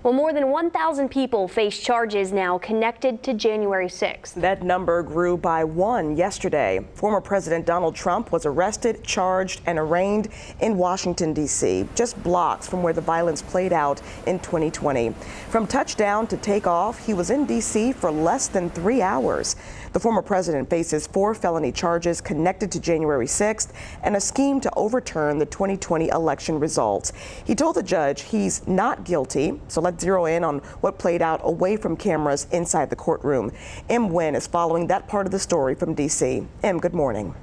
Well, more than 1,000 people face charges now connected to January 6th. That number grew by one yesterday. Former President Donald Trump was arrested, charged, and arraigned in Washington, D.C., just blocks from where the violence played out in 2020. From touchdown to takeoff, he was in D.C. for less than 3 hours. The former president faces 4 felony charges connected to January 6th and a scheme to overturn the 2020 election results. He told the judge he's not guilty, so let's zero in on what played out away from cameras inside the courtroom. Em Nguyen is following that part of the story from D.C. Em, good morning.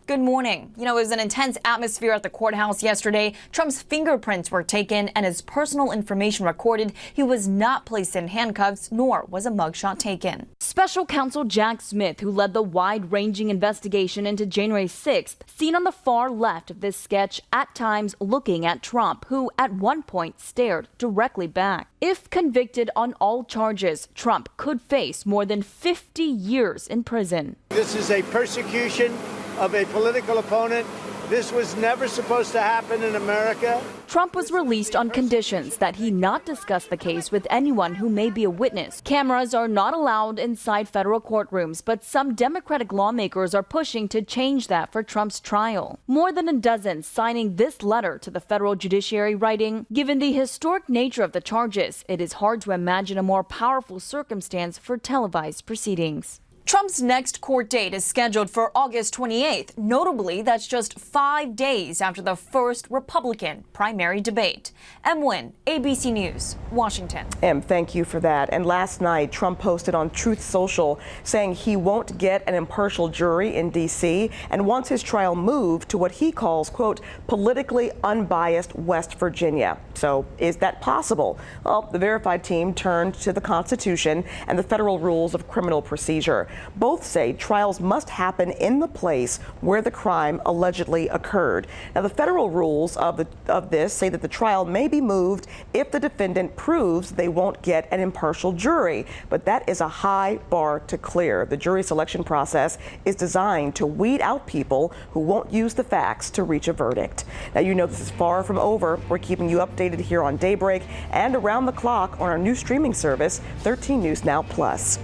Good morning. It was an intense atmosphere at the courthouse yesterday. Trump's fingerprints were taken and his personal information recorded. He was not placed in handcuffs, nor was a mugshot taken. Special counsel Jack Smith, who led the wide-ranging investigation into January 6th, seen on the far left of this sketch, at times looking at Trump, who at one point stared directly back. If convicted on all charges, Trump could face more than 50 years in prison. This is a persecution of a political opponent. This was never supposed to happen in America. Trump was released on conditions that he not discuss the case with anyone who may be a witness. Cameras are not allowed inside federal courtrooms, but some Democratic lawmakers are pushing to change that for Trump's trial. More than a dozen signing this letter to the federal judiciary, writing, "Given the historic nature of the charges, it is hard to imagine a more powerful circumstance for televised proceedings." Trump's next court date is scheduled for August 28th. Notably, that's just 5 days after the first Republican primary debate. Em Nguyen, ABC News, Washington. Em, thank you for that. And last night, Trump posted on Truth Social saying he won't get an impartial jury in D.C. and wants his trial moved to what he calls, quote, politically unbiased West Virginia. So is that possible? Well, the verified team turned to the Constitution and the federal rules of criminal procedure. Both say trials must happen in the place where the crime allegedly occurred. Now, the federal rules of this say that the trial may be moved if the defendant proves they won't get an impartial jury, but that is a high bar to clear. The jury selection process is designed to weed out people who won't use the facts to reach a verdict. Now, you know this is far from over. We're keeping you updated here on Daybreak and around the clock on our new streaming service, 13 News Now Plus.